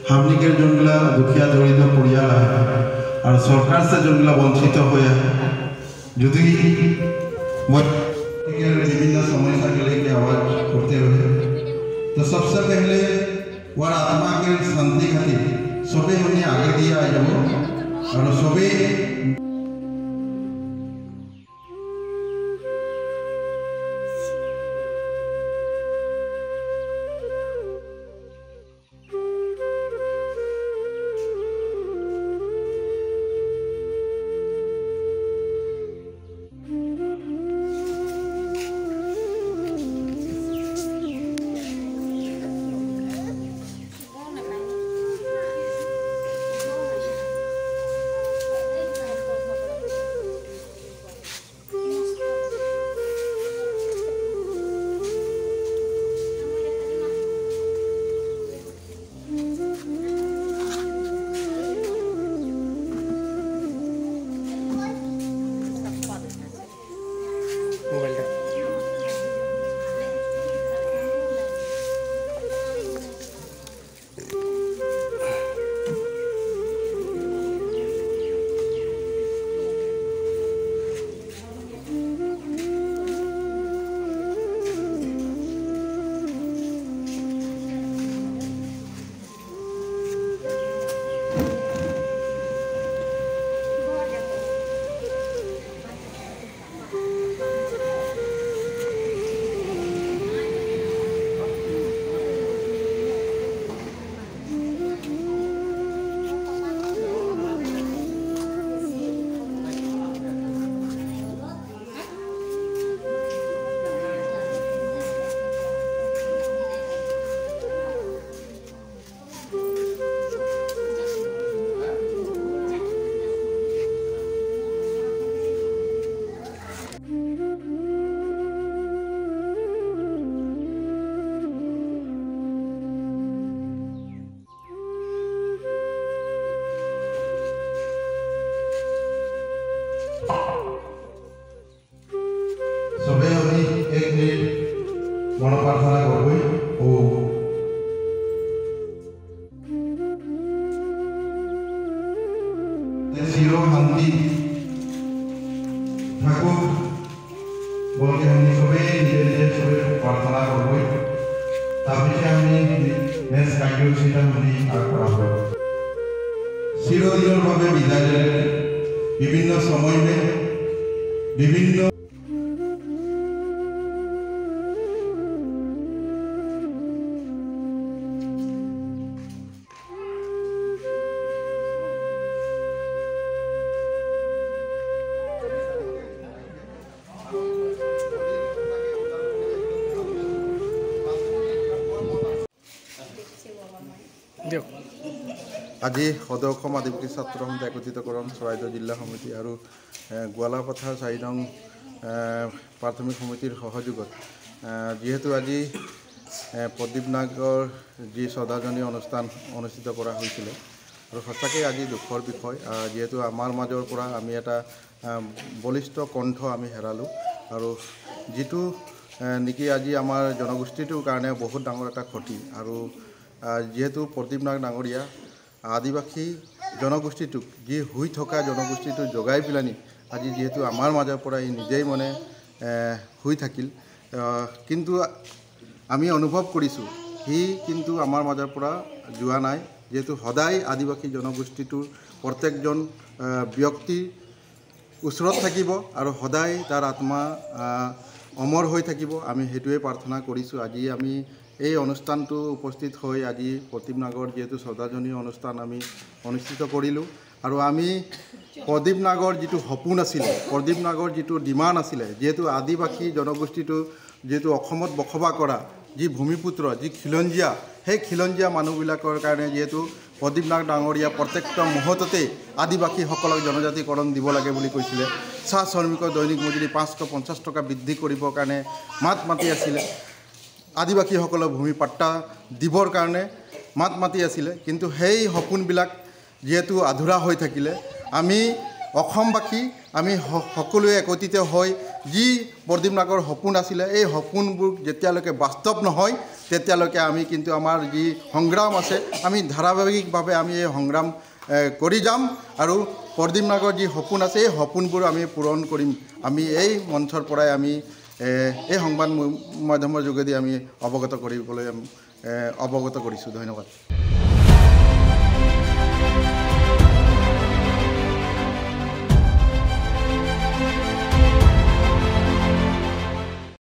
হামনিকের যোনগুলা দুখিয়া দরিদ্র পরিয়াল আর সরকার সে যোনগুলা বঞ্চিত হয়ে যদি বিভিন্ন समस्या के लेके आवाज करते रहे तो सबसे पहले वार आत्मा के शांति खातिर सबे हमने आगे दिया যাব और सबे सबे अभी एक मिनट मन प्रार्थना करबे ओ शिरो शांति ठाकुर बोल के हमने सबे निजे सबे प्रार्थना करबे ताकि हमने नेक्स्ट कार्यक्रम हमने आगे शिरो दिनर भावे विदाय विभिन्न समय में विभिन्न আজি সদৌ অসম আদিবাসী ছাত্ৰ সমিতি একত্ৰিতকৰণ চৰাইদেউ জিলা সমিতি আৰু গোৱালাপথাৰ ৪ নং প্ৰাথমিক সমিতিৰ সহযোগত যেহেতু আজি প্ৰদীপ নাগৰ যি শ্ৰদ্ধাঞ্জলি অনুষ্ঠান অনুষ্ঠিত কৰা হৈছিল আৰু সঁচাকৈ আজি দুখৰ বিষয় যেহেতু আমাৰ মাজৰ পৰা আমি এটা বলিষ্ঠ কণ্ঠ আমি হেৰালোঁ আৰু যিটো নেকি আজি আমাৰ জনগোষ্ঠীটোৰ কাৰণে বহুত ডাঙৰ এটা ক্ষতি আৰু যেহেতু প্ৰদীপ নাগ ডাঙৰীয়া আদিবাসী জনগোষ্ঠীটোক যি হৈ থকা জনগোষ্ঠীটো জগাই পেলানি আজি যেহেতু আমাৰ মাজৰ পৰা নিজেই মানে হৈ থাকিল কিন্তু আমি অনুভৱ কৰিছোঁ সি কিন্তু আমাৰ মাজৰ পৰা যোৱা নাই যেহেতু সদায় আদিবাসী জনগোষ্ঠীটোৰ প্ৰত্যেকজন ব্যক্তিৰ ওচৰত থাকিব আৰু সদায় তাৰ আত্মা অমৰ হৈ থাকিব আমি সেইটোৱে প্ৰাৰ্থনা কৰিছোঁ আজি আমি এই অনুষ্ঠানটো উপস্থিত হৈ আজি প্ৰদীপ নাগৰ যেহেতু শ্ৰদ্ধাঞ্জলি অনুষ্ঠান আমি অনুষ্ঠিত কৰিলোঁ আৰু আমি প্ৰদীপ নাগৰ যিটো সপোন আছিল প্ৰদীপ নাগৰ যিটো ডিমাণ্ড আছিলে যেহেতু আদিবাসী জনগোষ্ঠীটো যেহেতু অসমত বসবাস কৰা যি ভূমিপুত্ৰ যি খিলঞ্জীয়া সেই খিলঞ্জীয়া মানুহবিলাকৰ কাৰণে যেহেতু প্ৰদীপ নাগ ডাঙৰীয়া প্ৰত্যেকটা মুহূৰ্ততে আদিবাসীসকলক জনজাতিকৰণ দিব লাগে বুলি কৈছিলে চাহ শ্ৰমিকৰ দৈনিক মজুৰি ৫৫০ টকা বৃদ্ধি কৰিবৰ কাৰণে মাত মাতি আছিলে আদিবাসীসকলৰ ভূমি পাট্টা দিবৰ কাৰণে মাত মাতি আছিলে কিন্তু সেই সপোনবিলাক যেহেতু আধুৰা হৈ থাকিলে আমি অসমবাসী আমি সকলোৱে একত্ৰিত হৈ যি প্ৰদীপ নাগৰ সপোন আছিলে এই সপোনবোৰ যেতিয়ালৈকে বাস্তৱ নহয় তেতিয়ালৈকে আমি কিন্তু আমাৰ যি সংগ্ৰাম আছে আমি ধাৰাবাহিকভাৱে আমি এই সংগ্ৰাম কৰি যাম আৰু প্ৰদীপ নাগৰ যি সপোন আছে এই সপোনবোৰ আমি পূৰণ কৰিম আমি এই মঞ্চৰ পৰাই আমি এই সংবাদ মাধ্যমৰ যোগেদি আমি অৱগত কৰিবলৈ অৱগত কৰিছোঁ ধন্যবাদ